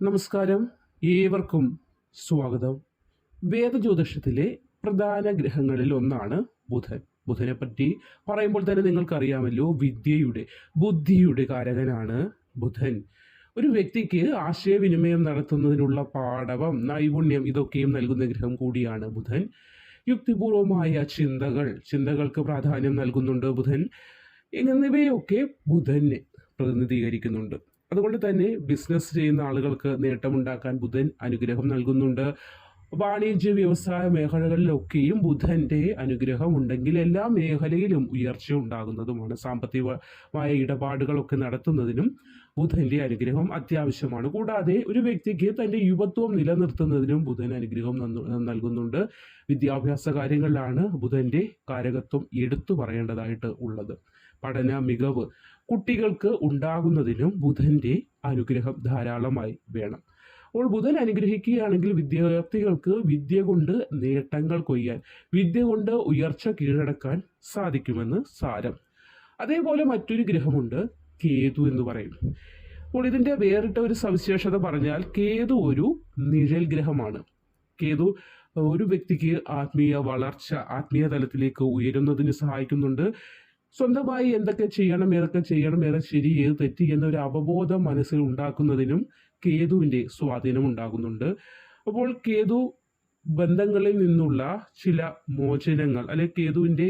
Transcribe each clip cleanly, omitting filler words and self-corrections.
നമസ്കാരം, ഏവർക്കും സ്വാഗതം. വേദജ്യോതിഷത്തിലെ പ്രധാന ഗ്രഹങ്ങളിൽ ഒന്നാണ് ബുധൻ. ബുധനെ പറ്റി പറയുമ്പോൾ തന്നെ നിങ്ങൾക്കറിയാമല്ലോ, വിദ്യയുടെ ബുദ്ധിയുടെ കാരകനാണ് ബുധൻ. ഒരു വ്യക്തിക്ക് ആശയവിനിമയം നടത്തുന്നതിനുള്ള പാടവം, നൈപുണ്യം ഇതൊക്കെയും നൽകുന്ന ഗ്രഹം കൂടിയാണ് ബുധൻ. യുക്തിപൂർവമായ ചിന്തകൾക്ക് പ്രാധാന്യം നൽകുന്നുണ്ട് ബുധൻ. എന്നിവയൊക്കെ ബുധനെ പ്രതിനിധീകരിക്കുന്നുണ്ട്. അതുകൊണ്ട് തന്നെ ബിസിനസ് ചെയ്യുന്ന ആളുകൾക്ക് നേട്ടമുണ്ടാക്കാൻ ബുധൻ അനുഗ്രഹം നൽകുന്നുണ്ട്. വാണിജ്യ വ്യവസായ മേഖലകളിലൊക്കെയും ബുധന്റെ അനുഗ്രഹം ഉണ്ടെങ്കിൽ എല്ലാ മേഖലയിലും ഉയർച്ച ഉണ്ടാകുന്നതുമാണ്. സാമ്പത്തികമായ ഇടപാടുകളൊക്കെ നടത്തുന്നതിനും ബുധന്റെ അനുഗ്രഹം അത്യാവശ്യമാണ്. കൂടാതെ ഒരു വ്യക്തിക്ക് തന്റെ യുവത്വം നിലനിർത്തുന്നതിനും ബുധൻ അനുഗ്രഹം നൽകുന്നുണ്ട്. വിദ്യാഭ്യാസ കാര്യങ്ങളിലാണ് ബുധന്റെ കാരകത്വം എടുത്തു പറയേണ്ടതായിട്ട് ഉള്ളത്. പഠന മികവ് കുട്ടികൾക്ക് ഉണ്ടാകുന്നതിനും ബുധന്റെ അനുഗ്രഹം ധാരാളമായി വേണം. അപ്പോൾ ബുധൻ അനുഗ്രഹിക്കുകയാണെങ്കിൽ വിദ്യാർത്ഥികൾക്ക് വിദ്യ കൊണ്ട് നേട്ടങ്ങൾ കൊയ്യാൻ, വിദ്യ കൊണ്ട് ഉയർച്ച കീഴടക്കാൻ സാധിക്കുമെന്ന് സാരം. അതേപോലെ മറ്റൊരു ഗ്രഹമുണ്ട്, കേതു എന്ന് പറയും. അപ്പോൾ ഇതിൻ്റെ വേറിട്ട ഒരു സവിശേഷത പറഞ്ഞാൽ, കേതു ഒരു നിഴൽ ഗ്രഹമാണ്. കേതു ഒരു വ്യക്തിക്ക് ആത്മീയ വളർച്ച, ആത്മീയ തലത്തിലേക്ക് ഉയരുന്നതിന് സഹായിക്കുന്നുണ്ട്. സ്വന്തമായി ഏതൊക്കെ ചെയ്യണം, ഏത് ശരി, ഏത് തെറ്റി എന്നൊരു അവബോധം മനസ്സിൽ ഉണ്ടാക്കുന്നതിനും കേതുവിൻ്റെ സ്വാധീനം ഉണ്ടാകുന്നുണ്ട്. അപ്പോൾ കേതു ബന്ധങ്ങളിൽ നിന്നുള്ള ചില മോചനങ്ങൾ, അല്ലെങ്കിൽ കേതുവിൻ്റെ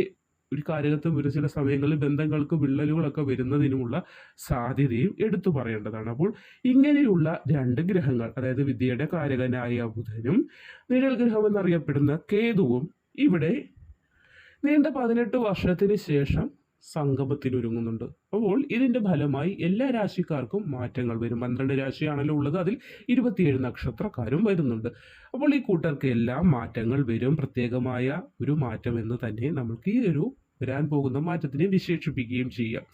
ഒരു കാരകത്വം ഒരു ചില സമയങ്ങളിൽ ബന്ധങ്ങൾക്ക് വിള്ളലുകളൊക്കെ വരുന്നതിനുമുള്ള സാധ്യതയും എടുത്തു പറയേണ്ടതാണ്. അപ്പോൾ ഇങ്ങനെയുള്ള രണ്ട് ഗ്രഹങ്ങൾ, അതായത് വിദ്യയുടെ കാരകനായ ബുധനും നിഴൽ ഗ്രഹം എന്നറിയപ്പെടുന്ന കേതുവും ഇവിടെ നീണ്ട 18 വർഷത്തിന് ശേഷം സംഗമത്തിനൊരുങ്ങുന്നുണ്ട്. അപ്പോൾ ഇതിന്റെ ഫലമായി എല്ലാ രാശിക്കാർക്കും മാറ്റങ്ങൾ വരും. 12 രാശിയാണല്ലോ ഉള്ളത്, അതിൽ 27 നക്ഷത്രക്കാരും വരുന്നുണ്ട്. അപ്പോൾ ഈ കൂട്ടർക്ക് എല്ലാം മാറ്റങ്ങൾ വരും. പ്രത്യേകമായ ഒരു മാറ്റം എന്ന് തന്നെ നമുക്ക് ഈ ഒരു വരാൻ പോകുന്ന മാറ്റത്തിനെ വിശേഷിപ്പിക്കുകയും ചെയ്യാം.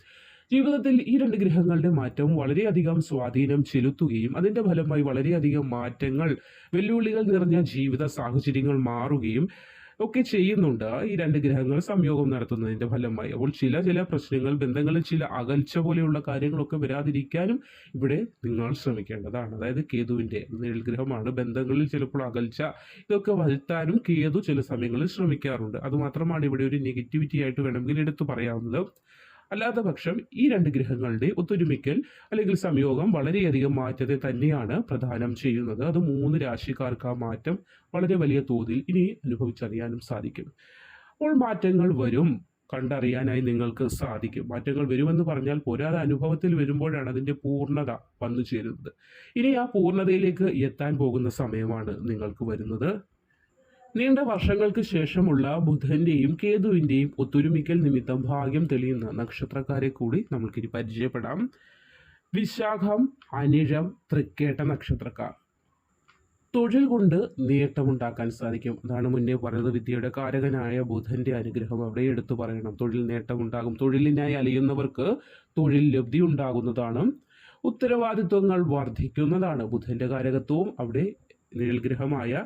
ജീവിതത്തിൽ ഈ രണ്ട് ഗ്രഹങ്ങളുടെ മാറ്റം വളരെയധികം സ്വാധീനം ചെലുത്തുകയും അതിന്റെ ഫലമായി വളരെയധികം മാറ്റങ്ങൾ, വെല്ലുവിളികൾ നിറഞ്ഞ ജീവിത സാഹചര്യങ്ങൾ മാറുകയും ഒക്കെ ചെയ്യുന്നുണ്ട് ഈ രണ്ട് ഗ്രഹങ്ങൾ സംയോഗം നടത്തുന്നതിന്റെ ഫലമായി. അപ്പോൾ ചില പ്രശ്നങ്ങൾ, ബന്ധങ്ങളിൽ ചില അകൽച്ച പോലെയുള്ള കാര്യങ്ങളൊക്കെ വരാതിരിക്കാനും ഇവിടെ നിങ്ങൾ ശ്രമിക്കേണ്ടതാണ്. അതായത് കേതുവിന്റെ നിഴൽ ഗ്രഹമാണ്, ബന്ധങ്ങളിൽ ചിലപ്പോൾ അകൽച്ച ഇതൊക്കെ വരുത്താനും കേതു ചില സമയങ്ങളിൽ ശ്രമിക്കാറുണ്ട്. അതുമാത്രമാണ് ഇവിടെ ഒരു നെഗറ്റിവിറ്റി ആയിട്ട് വേണമെങ്കിൽ എടുത്തു പറയാവുന്നത്. അല്ലാത്ത പക്ഷം ഈ രണ്ട് ഗ്രഹങ്ങളുടെ ഒത്തൊരുമിക്കൽ അല്ലെങ്കിൽ സംയോഗം വളരെയധികം മാറ്റത്തെ തന്നെയാണ് പ്രദാനം ചെയ്യുന്നത്. അത് 3 രാശിക്കാർക്ക് ആ മാറ്റം വളരെ വലിയ തോതിൽ ഇനി അനുഭവിച്ചറിയാനും സാധിക്കും. അപ്പോൾ മാറ്റങ്ങൾ വരും, കണ്ടറിയാനായി നിങ്ങൾക്ക് സാധിക്കും. മാറ്റങ്ങൾ വരുമെന്ന് പറഞ്ഞാൽ പോരാതെ, അനുഭവത്തിൽ വരുമ്പോഴാണ് അതിൻ്റെ പൂർണ്ണത വന്നു ചേരുന്നത്. ഇനി ആ പൂർണ്ണതയിലേക്ക് എത്താൻ പോകുന്ന സമയമാണ് നിങ്ങൾക്ക് വരുന്നത്. നീണ്ട വർഷങ്ങൾക്ക് ശേഷമുള്ള ബുധന്റെയും കേതുവിന്റെയും ഒത്തൊരുമിക്കൽ നിമിത്തം ഭാഗ്യം തെളിയുന്ന നക്ഷത്രക്കാരെ കൂടി നമ്മൾക്കിനി പരിചയപ്പെടാം. വിശാഖം, അനിഴം, തൃക്കേട്ട നക്ഷത്രക്കാർ. തൊഴിൽ കൊണ്ട് നേട്ടമുണ്ടാക്കാൻ സാധിക്കും. അതാണ് മുന്നേ പറഞ്ഞത്, വിദ്യയുടെ കാരകനായ ബുധന്റെ അനുഗ്രഹം അവിടെ എടുത്തു പറയണം. തൊഴിൽ നേട്ടമുണ്ടാകും. തൊഴിലിനായി അലയുന്നവർക്ക് തൊഴിൽ ലബ്ധി ഉണ്ടാകുന്നതാണ്. ഉത്തരവാദിത്വങ്ങൾ വർദ്ധിക്കുന്നതാണ്. ബുധന്റെ കാരകത്വവും അവിടെ നിഴൽഗ്രഹമായ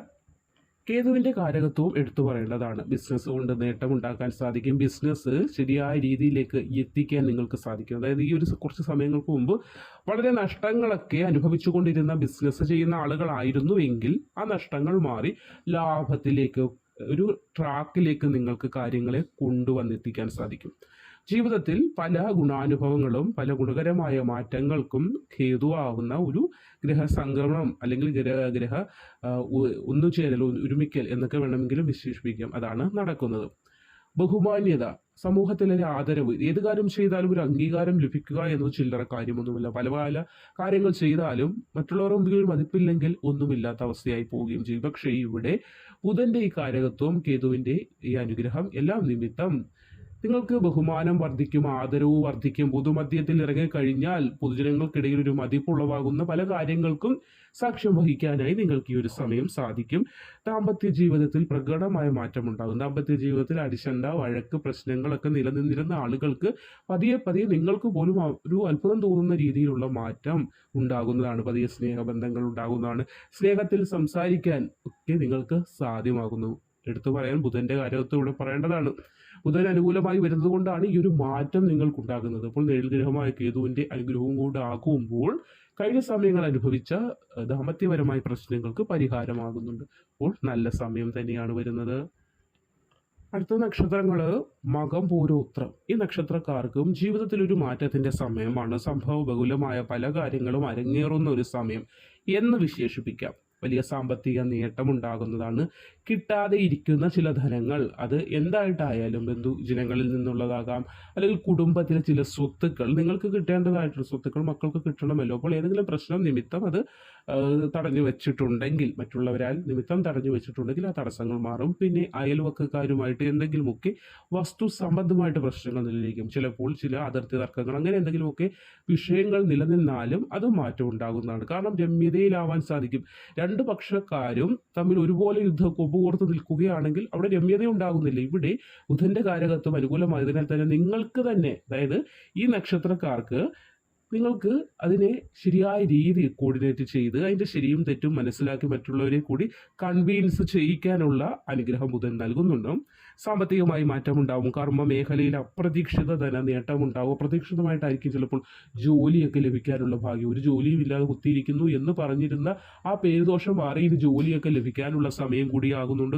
കേതുവിന്റെ കാരകത്വവും എടുത്തു പറയേണ്ടതാണ്. ബിസിനസ് കൊണ്ട് നേട്ടമുണ്ടാക്കാൻ സാധിക്കും. ബിസിനസ് ശരിയായ രീതിയിലേക്ക് എത്തിക്കാൻ നിങ്ങൾക്ക് സാധിക്കും. അതായത് ഈ ഒരു കുറച്ച് സമയങ്ങൾക്ക് മുമ്പ് വളരെ നഷ്ടങ്ങളൊക്കെ അനുഭവിച്ചുകൊണ്ടിരുന്ന ബിസിനസ് ചെയ്യുന്ന ആളുകളായിരുന്നുവെങ്കിൽ ആ നഷ്ടങ്ങൾ മാറി ലാഭത്തിലേക്ക്, ഒരു ട്രാക്കിലേക്ക് നിങ്ങൾക്ക് കാര്യങ്ങളെ കൊണ്ടുവന്നെത്തിക്കാൻ സാധിക്കും. ജീവിതത്തിൽ പല ഗുണാനുഭവങ്ങളും പല ഗുണകരമായ മാറ്റങ്ങൾക്കും ഹേതുവാകുന്ന ഒരു ഗ്രഹസംക്രമണം അല്ലെങ്കിൽ ഗ്രഹ ഒന്നുചേരൽ, ഒരുമിക്കൽ എന്നൊക്കെ വേണമെങ്കിലും വിശേഷിപ്പിക്കാം. അതാണ് നടക്കുന്നത്. ബഹുമാന്യത, സമൂഹത്തിലെ ആദരവ്, ഏത് കാര്യം ചെയ്താലും ഒരു അംഗീകാരം ലഭിക്കുക എന്നത് ചില്ലറ കാര്യമൊന്നുമില്ല. പല കാര്യങ്ങൾ ചെയ്താലും മറ്റുള്ളവർ മുമ്പിൽ ഒരു മതിപ്പില്ലെങ്കിൽ ഒന്നുമില്ലാത്ത അവസ്ഥയായി പോവുകയും ചെയ്യും. പക്ഷേ ഇവിടെ ബുധന്റെ ഈ കാരകത്വം, കേതുവിന്റെ ഈ അനുഗ്രഹം എല്ലാം നിമിത്തം നിങ്ങൾക്ക് ബഹുമാനം വർദ്ധിക്കും, ആദരവ് വർദ്ധിക്കും. പൊതുമധ്യത്തിൽ ഇറങ്ങിക്കഴിഞ്ഞാൽ പൊതുജനങ്ങൾക്കിടയിൽ ഒരു മതിപ്പുളവാകുന്ന പല കാര്യങ്ങൾക്കും സാക്ഷ്യം വഹിക്കാനായി നിങ്ങൾക്ക് ഈ ഒരു സമയം സാധിക്കും. ദാമ്പത്യ ജീവിതത്തിൽ പ്രകടമായ മാറ്റം ഉണ്ടാകും. ദാമ്പത്യ ജീവിതത്തിൽ അടിശണ്ട, വഴക്ക്, പ്രശ്നങ്ങളൊക്കെ നിലനിന്നിരുന്ന ആളുകൾക്ക് പതിയെ നിങ്ങൾക്ക് പോലും ഒരു അത്ഭുതം തോന്നുന്ന രീതിയിലുള്ള മാറ്റം ഉണ്ടാകുന്നതാണ്. പതിയെ സ്നേഹബന്ധങ്ങൾ ഉണ്ടാകുന്നതാണ്. സ്നേഹത്തിൽ സംസാരിക്കാൻ ഒക്കെ നിങ്ങൾക്ക് സാധ്യമാകുന്നു. എടുത്തു പറയാൻ ബുധന്റെ കാര്യത്വം ഇവിടെ പറയേണ്ടതാണ്. ബുധൻ അനുകൂലമായി വരുന്നത് കൊണ്ടാണ് ഈ ഒരു മാറ്റം നിങ്ങൾക്കുണ്ടാകുന്നത്. അപ്പോൾ നിഴൽ ഗ്രഹമായ കേതുവിന്റെ അനുഗ്രഹവും കൂടെ ആകുമ്പോൾ കഴിഞ്ഞ സമയങ്ങൾ അനുഭവിച്ച ദാമ്പത്യപരമായ പ്രശ്നങ്ങൾക്ക് പരിഹാരമാകുന്നുണ്ട്. അപ്പോൾ നല്ല സമയം തന്നെയാണ് വരുന്നത്. അടുത്ത നക്ഷത്രങ്ങള് മകം, പൂരം, ഉത്രം. ഈ നക്ഷത്രക്കാർക്കും ജീവിതത്തിൽ ഒരു മാറ്റത്തിന്റെ സമയമാണ്. സംഭവ ബഹുലമായ പല കാര്യങ്ങളും അരങ്ങേറുന്ന ഒരു സമയം എന്ന് വിശേഷിപ്പിക്കാം. വലിയ സാമ്പത്തിക നേട്ടമുണ്ടാകുന്നതാണ്. കിട്ടാതെ ഇരിക്കുന്ന ചില ധനങ്ങൾ, അത് എന്തായിട്ടായാലും ബന്ധുജനങ്ങളിൽ നിന്നുള്ളതാകാം, അല്ലെങ്കിൽ കുടുംബത്തിലെ ചില സ്വത്തുക്കൾ, നിങ്ങൾക്ക് കിട്ടേണ്ടതായിട്ടുള്ള സ്വത്തുക്കൾ മക്കൾക്ക് കിട്ടണമല്ലോ. അപ്പോൾ ഏതെങ്കിലും പ്രശ്നം നിമിത്തം അത് തടഞ്ഞു വെച്ചിട്ടുണ്ടെങ്കിൽ, മറ്റുള്ളവരാൽ നിമിത്തം തടഞ്ഞു വെച്ചിട്ടുണ്ടെങ്കിൽ ആ തടസ്സങ്ങൾ മാറും. പിന്നെ അയൽവക്കക്കാരുമായിട്ട് എന്തെങ്കിലുമൊക്കെ വസ്തു സംബന്ധമായിട്ട് പ്രശ്നങ്ങൾ നിലനിൽക്കും. ചിലപ്പോൾ ചില അതിർത്തി തർക്കങ്ങൾ, അങ്ങനെ എന്തെങ്കിലുമൊക്കെ വിഷയങ്ങൾ നിലനിന്നാലും അത് മാറ്റം ഉണ്ടാകുന്നതാണ്. കാരണം രമ്യതയിലാവാൻ സാധിക്കും. രണ്ട് പക്ഷക്കാരും തമ്മിൽ ഒരുപോലെ യുദ്ധക്കൊമ്പ് കോർത്ത് നിൽക്കുകയാണെങ്കിൽ അവിടെ രമ്യത ഉണ്ടാകുന്നില്ല. ഇവിടെ ബുധന്റെ കാരകത്വം അനുകൂലമായതിനാൽ തന്നെ നിങ്ങൾക്ക് തന്നെ, അതായത് ഈ നക്ഷത്രക്കാർക്ക്, നിങ്ങൾക്ക് അതിനെ ശരിയായ രീതിയിൽ കോർഡിനേറ്റ് ചെയ്ത് അതിൻ്റെ ശരിയും തെറ്റും മനസ്സിലാക്കി മറ്റുള്ളവരെ കൂടി കൺവീൻസ് ചെയ്യിക്കാനുള്ള അനുഗ്രഹം ബുധൻ നൽകുന്നുണ്ട്. സാമ്പത്തികമായി മാറ്റമുണ്ടാവും. കർമ്മ മേഖലയിൽ അപ്രതീക്ഷിത ധന നേട്ടമുണ്ടാവും. അപ്രതീക്ഷിതമായിട്ടായിരിക്കും ചിലപ്പോൾ ജോലിയൊക്കെ ലഭിക്കാനുള്ള ഭാഗ്യം. ഒരു ജോലിയും ഇല്ലാതെ കുത്തിയിരിക്കുന്നു എന്ന് പറഞ്ഞിരുന്ന ആ പേരുദോഷം മാറി ഇത് ജോലിയൊക്കെ ലഭിക്കാനുള്ള സമയം കൂടിയാകുന്നുണ്ട്.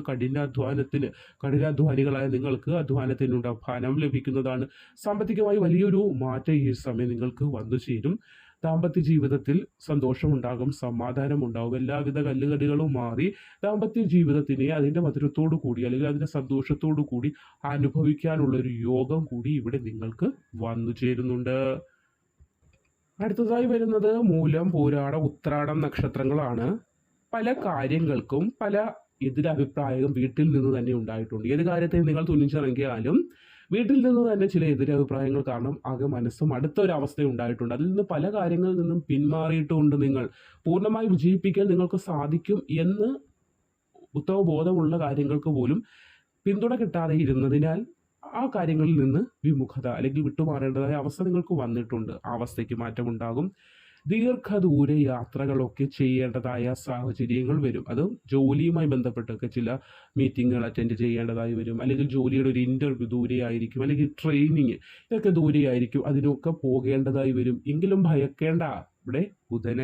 കഠിനാധ്വാനികളായ നിങ്ങൾക്ക് അധ്വാനത്തിനുള്ള ഫലം ലഭിക്കുന്നതാണ്. സാമ്പത്തികമായി വലിയൊരു മാറ്റം ഈ സമയം നിങ്ങൾക്ക് വന്നു ചേരും. ദാമ്പത്യ ജീവിതത്തിൽ സന്തോഷമുണ്ടാകും, സമാധാനമുണ്ടാകും. എല്ലാവിധ കല്ലുകടികളും മാറി ദാമ്പത്യ ജീവിതത്തിനെ അതിൻ്റെ മധുരത്തോടു കൂടി, അല്ലെങ്കിൽ അതിൻ്റെ സന്തോഷത്തോടു കൂടി അനുഭവിക്കാനുള്ള ഒരു യോഗം കൂടി ഇവിടെ നിങ്ങൾക്ക് വന്നു ചേരുന്നുണ്ട്. അടുത്തതായി വരുന്നത് മൂലം, പൂരാടം, ഉത്രാടം നക്ഷത്രങ്ങളാണ്. പല കാര്യങ്ങൾക്കും പല എതിരഭിപ്രായം വീട്ടിൽ നിന്ന് തന്നെ ഉണ്ടായിട്ടുണ്ട്. ഏത് കാര്യത്തെ നിങ്ങൾ തുനിച്ചിറങ്ങിയാലും വീട്ടിൽ നിന്ന് തന്നെ ചില എതിരഭിപ്രായങ്ങൾ കാരണം ആകെ മനസ്സും അടുത്തൊരവസ്ഥ ഉണ്ടായിട്ടുണ്ട്. അതിൽ നിന്ന് പല കാര്യങ്ങളിൽ നിന്നും പിന്മാറിയിട്ടുകൊണ്ട് നിങ്ങൾ പൂർണ്ണമായി വിജയിപ്പിക്കാൻ നിങ്ങൾക്ക് സാധിക്കും എന്ന് ഉത്തമ ബോധമുള്ള കാര്യങ്ങൾക്ക് പോലും പിന്തുണ കിട്ടാതെ ഇരുന്നതിനാൽ ആ കാര്യങ്ങളിൽ നിന്ന് വിമുഖത അല്ലെങ്കിൽ വിട്ടുമാറേണ്ടതായ അവസ്ഥ നിങ്ങൾക്ക് വന്നിട്ടുണ്ട്. ആ അവസ്ഥയ്ക്ക് മാറ്റമുണ്ടാകും. ദീർഘദൂര യാത്രകളൊക്കെ ചെയ്യേണ്ടതായ സാഹചര്യങ്ങൾ വരും. അത് ജോലിയുമായി ബന്ധപ്പെട്ടൊക്കെ ചില മീറ്റിങ്ങുകൾ അറ്റൻഡ് ചെയ്യേണ്ടതായി വരും, അല്ലെങ്കിൽ ജോലിയുടെ ഒരു ഇൻ്റർവ്യൂ ദൂരെയായിരിക്കും, അല്ലെങ്കിൽ ട്രെയിനിങ് ഇതൊക്കെ ദൂരെയായിരിക്കും. അതിനൊക്കെ പോകേണ്ടതായി വരും. എങ്കിലും ഭയക്കേണ്ട. ഇവിടെ ബുധൻ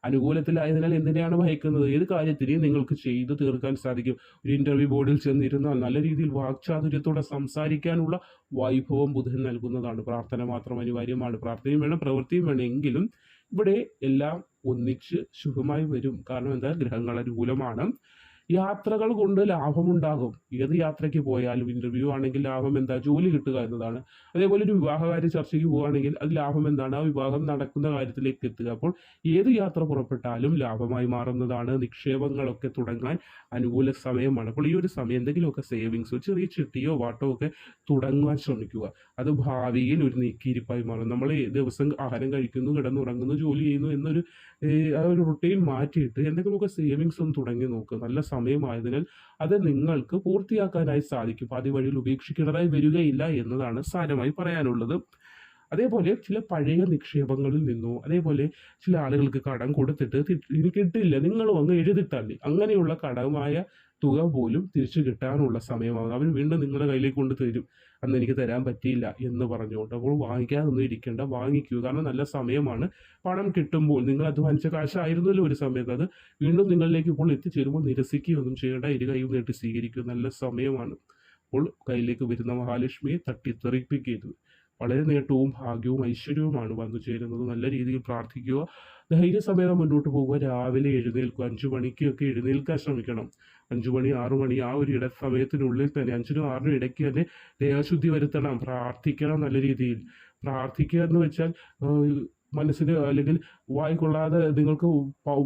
അനുകൂലത്തിലായതിനാൽ എന്തിനാണ് ഭയക്കുന്നത്? ഏത് കാര്യത്തിനെയും നിങ്ങൾക്ക് ചെയ്തു തീർക്കാൻ സാധിക്കും. ഒരു ഇൻ്റർവ്യൂ ബോർഡിൽ ചെന്നിരുന്നാൽ നല്ല രീതിയിൽ വാക്ചാതുര്യത്തോടെ സംസാരിക്കാനുള്ള വൈഭവം ബുധൻ നൽകുന്നതാണ്. പ്രാർത്ഥന മാത്രം അനിവാര്യമാണ്. പ്രാർത്ഥനയും വേണം, പ്രവൃത്തിയും വേണം. എങ്കിലും ഇവിടെ എല്ലാം ഒന്നിച്ച് ശുഭമായി വരും. കാരണം എന്താ? ഗ്രഹങ്ങൾ അനുകൂലമാണ്. യാത്രകൾ കൊണ്ട് ലാഭമുണ്ടാകും. ഏത് യാത്രയ്ക്ക് പോയാലും, ഇന്റർവ്യൂ ആണെങ്കിൽ ലാഭം എന്താ? ജോലി കിട്ടുക എന്നതാണ്. അതേപോലെ ഒരു വിവാഹകാര്യ ചർച്ചയ്ക്ക് പോവുകയാണെങ്കിൽ അത് ലാഭം എന്താണ്? ആ വിവാഹം നടക്കുന്ന കാര്യത്തിലേക്ക് എത്തുക. അപ്പോൾ ഏത് യാത്ര പുറപ്പെട്ടാലും ലാഭമായി മാറുന്നതാണ്. നിക്ഷേപങ്ങളൊക്കെ തുടങ്ങാൻ അനുകൂല സമയമാണ്. അപ്പോൾ ഈ ഒരു സമയം എന്തെങ്കിലുമൊക്കെ സേവിങ്സോ ചെറിയ ചിട്ടിയോ വാട്ടോ ഒക്കെ തുടങ്ങുവാൻ ശ്രമിക്കുക. അത് ഭാവിയിൽ ഒരു നീക്കിയിരിപ്പായി മാറും. നമ്മൾ ദിവസം ആഹാരം കഴിക്കുന്നു, കിടന്നുറങ്ങുന്നു, ജോലി ചെയ്യുന്നു എന്നൊരു ആ ഒരു റുട്ടീൻ മാറ്റിയിട്ട് എന്തെങ്കിലുമൊക്കെ സേവിങ്സ് ഒന്ന് തുടങ്ങി നോക്കുക. നല്ല സമയമായതിനാൽ അത് നിങ്ങൾക്ക് പൂർത്തിയാക്കാനായി സാധിക്കും. പാതി വഴിയിൽ ഉപേക്ഷിക്കേണ്ടതായി വരികയില്ല എന്നതാണ് സാരമായി പറയാനുള്ളത്. അതേപോലെ ചില പഴയ നിക്ഷേപങ്ങളിൽ നിന്നോ, അതേപോലെ ചില ആളുകൾക്ക് കടം കൊടുത്തിട്ട് ഇനി കിട്ടില്ല, നിങ്ങളും അങ്ങ് എഴുതിത്തള്ളി, അങ്ങനെയുള്ള കടമായ തുക പോലും തിരിച്ചു കിട്ടാനുള്ള സമയമാകും. അവർ വീണ്ടും നിങ്ങളുടെ കയ്യിലേക്ക് കൊണ്ട് തരും, അന്ന് എനിക്ക് തരാൻ പറ്റിയില്ല എന്ന് പറഞ്ഞുകൊണ്ട്. അപ്പോൾ വാങ്ങിക്കാതൊന്നും ഇരിക്കേണ്ട, വാങ്ങിക്കൂ. കാരണം നല്ല സമയമാണ്. പണം കിട്ടുമ്പോൾ നിങ്ങൾ അധ്വാനിച്ച കാശായിരുന്നല്ലോ ഒരു സമയത്ത്, അത് വീണ്ടും നിങ്ങളിലേക്ക് ഇപ്പോൾ എത്തിച്ചേരുമ്പോൾ നിരസിക്കുകയൊന്നും ചെയ്യേണ്ട, ഇരു കൈയും നീട്ടി സ്വീകരിക്കുക. നല്ല സമയമാണ്. അപ്പോൾ കയ്യിലേക്ക് വരുന്ന മഹാലക്ഷ്മിയെ തട്ടിത്തെറിപ്പിക്കരുത്. വളരെ നേട്ടവും ഭാഗ്യവും ഐശ്വര്യവുമാണ് വന്നു ചേരുന്നത്. നല്ല രീതിയിൽ പ്രാർത്ഥിക്കുക, ധൈര്യസമേതം മുന്നോട്ട് പോവുക. രാവിലെ എഴുന്നേൽക്കുക. 5 മണിക്കൊക്കെ എഴുന്നേൽക്കാൻ ശ്രമിക്കണം. 5 മണി 6 മണി ആ ഒരു സമയത്തിനുള്ളിൽ തന്നെ, 5നും 6നും ഇടയ്ക്ക് തന്നെ ദേഹശുദ്ധി വരുത്തണം. പ്രാർത്ഥിക്കണം. നല്ല രീതിയിൽ പ്രാർത്ഥിക്കുക എന്ന് വെച്ചാൽ മനസ്സിന് അല്ലെങ്കിൽ വായിക്കൊള്ളാതെ നിങ്ങൾക്ക്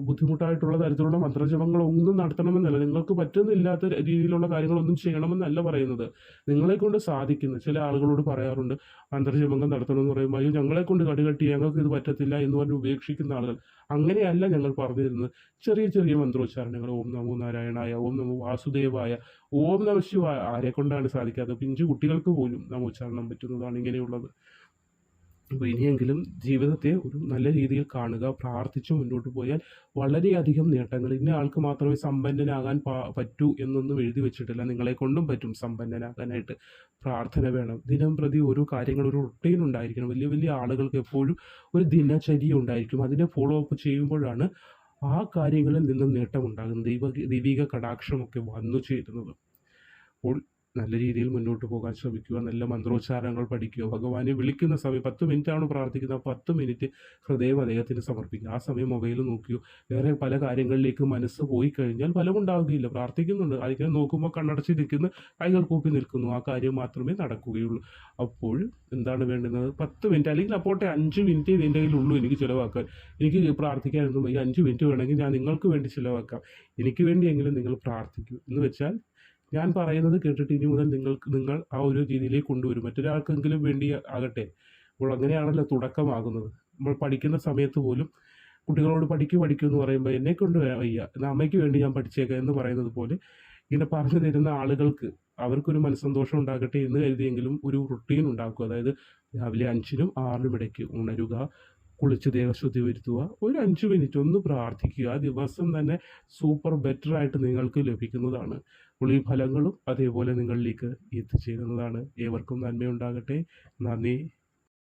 ബുദ്ധിമുട്ടായിട്ടുള്ള തരത്തിലുള്ള മന്ത്രജപങ്ങളൊന്നും നടത്തണമെന്നല്ല, നിങ്ങൾക്ക് പറ്റുന്നില്ലാത്ത രീതിയിലുള്ള കാര്യങ്ങളൊന്നും ചെയ്യണമെന്നല്ല പറയുന്നത്. നിങ്ങളെ കൊണ്ട് സാധിക്കുന്ന ചില ആളുകളോട് പറയാറുണ്ട്, മന്ത്രജപങ്ങൾ നടത്തണമെന്ന് പറയുമ്പോൾ അയ്യോ ഞങ്ങളെ കൊണ്ട് കടുകട്ടി, ഞങ്ങൾക്ക് ഇത് പറ്റത്തില്ല എന്ന് പറഞ്ഞ് ഉപേക്ഷിക്കുന്ന ആളുകൾ. അങ്ങനെയല്ല ഞങ്ങൾ പറഞ്ഞു തരുന്നത്. ചെറിയ ചെറിയ മന്ത്രോച്ചാരണങ്ങൾ, ഓം നമോ നാരായണായ, ഓം നമോ വാസുദേവായ, ഓം നമ ശിവായ, ആരെ കൊണ്ടാണ് സാധിക്കാത്തത്? പിഞ്ചു കുട്ടികൾക്ക് പോലും നാം ഉച്ചാരണം പറ്റുന്നതാണ് ഇങ്ങനെയുള്ളത്. അപ്പോൾ ഇനിയെങ്കിലും ജീവിതത്തെ ഒരു നല്ല രീതിയിൽ കാണുക, പ്രാർത്ഥിച്ച് മുന്നോട്ട് പോയാൽ വളരെയധികം നേട്ടങ്ങൾ. ഇന്ന ആൾക്ക് മാത്രമേ സമ്പന്നനാകാൻ പറ്റൂ എന്നൊന്നും എഴുതി വെച്ചിട്ടില്ല. നിങ്ങളെ കൊണ്ടും പറ്റും സമ്പന്നനാകാനായിട്ട്. പ്രാർത്ഥന വേണം. ദിനം പ്രതി ഓരോ കാര്യങ്ങൾ, ഒരു റൊട്ടീൻ ഉണ്ടായിരിക്കണം. വലിയ വലിയ ആളുകൾക്ക് എപ്പോഴും ഒരു ദിനചര്യ ഉണ്ടായിരിക്കും. അതിനെ ഫോളോ അപ്പ് ചെയ്യുമ്പോഴാണ് ആ കാര്യങ്ങളിൽ നിന്നും നേട്ടമുണ്ടാകുന്നത്, ദൈവിക കടാക്ഷമൊക്കെ വന്നു ചേരുന്നത്. അപ്പോൾ നല്ല രീതിയിൽ മുന്നോട്ട് പോകാൻ ശ്രമിക്കുക. നല്ല മന്ത്രോച്ചാരണങ്ങൾ പഠിക്കുക. ഭഗവാനെ വിളിക്കുന്ന സമയം 10 മിനിറ്റാണ് പ്രാർത്ഥിക്കുന്നത്. ആ 10 മിനിറ്റ് ഹൃദയം അദ്ദേഹത്തിന് സമർപ്പിക്കുക. ആ സമയം മൊബൈൽ നോക്കിയോ വേറെ പല കാര്യങ്ങളിലേക്ക് മനസ്സ് പോയി കഴിഞ്ഞാൽ ഫലമുണ്ടാവുകയില്ല. പ്രാർത്ഥിക്കുന്നുണ്ട്, അതിങ്ങനെ നോക്കുമ്പോൾ കണ്ണടച്ച് നിൽക്കുന്നു, കൈകൾ കൂപ്പി നിൽക്കുന്നു. ആ കാര്യം മാത്രമേ നടക്കുകയുള്ളൂ. അപ്പോൾ എന്താണ് വേണ്ടുന്നത്? 10 മിനിറ്റ്, അല്ലെങ്കിൽ അപ്പോട്ടെ 5 മിനിറ്റ് എൻ്റെ കയ്യിലുള്ളൂ എനിക്ക് ചിലവാക്കാൻ. എനിക്ക് പ്രാർത്ഥിക്കാനൊന്നും വയ്യ. 5 മിനിറ്റ് വേണമെങ്കിൽ ഞാൻ നിങ്ങൾക്ക് വേണ്ടി ചിലവാക്കാം. എനിക്ക് വേണ്ടിയെങ്കിലും നിങ്ങൾ പ്രാർത്ഥിക്കൂ എന്ന് വെച്ചാൽ, ഞാൻ പറയുന്നത് കേട്ടിട്ട് ഇനി മുതൽ നിങ്ങൾ ആ ഒരു രീതിയിലേക്ക് കൊണ്ടുവരും. മറ്റൊരാൾക്കെങ്കിലും വേണ്ടി ആകട്ടെ. അപ്പോൾ അങ്ങനെയാണല്ലോ തുടക്കമാകുന്നത്. നമ്മൾ പഠിക്കുന്ന സമയത്ത് പോലും കുട്ടികളോട് പഠിക്കൂ എന്ന് പറയുമ്പോൾ എന്നെക്കൊണ്ട് വയ്യ, എന്നാൽ അമ്മയ്ക്ക് വേണ്ടി ഞാൻ പഠിച്ചേക്കാം എന്ന് പറയുന്നത് പോലെ ഇങ്ങനെ പറഞ്ഞു തരുന്ന ആളുകൾക്ക് അവർക്കൊരു മനസ്സന്തോഷം ഉണ്ടാകട്ടെ എന്ന് കരുതിയെങ്കിലും ഒരു റുട്ടീൻ ഉണ്ടാക്കുക. അതായത് രാവിലെ 5-നും 6-നും ഇടയ്ക്ക് ഉണരുക, കുളിച്ച് ദേഹശുദ്ധി വരുത്തുക, ഒരു 5 മിനിറ്റ് ഒന്ന് പ്രാർത്ഥിക്കുക. ആ ദിവസം തന്നെ സൂപ്പർ ബെറ്റർ ആയിട്ട് നിങ്ങൾക്ക് ലഭിക്കുന്നതാണ്. അപ്പോൾ ഈ ഫലങ്ങളും അതേപോലെ നിങ്ങളിലേക്ക് എത്തിച്ചേരുന്നതാണ്. ഏവർക്കും നന്മയുണ്ടാകട്ടെ. നന്ദി.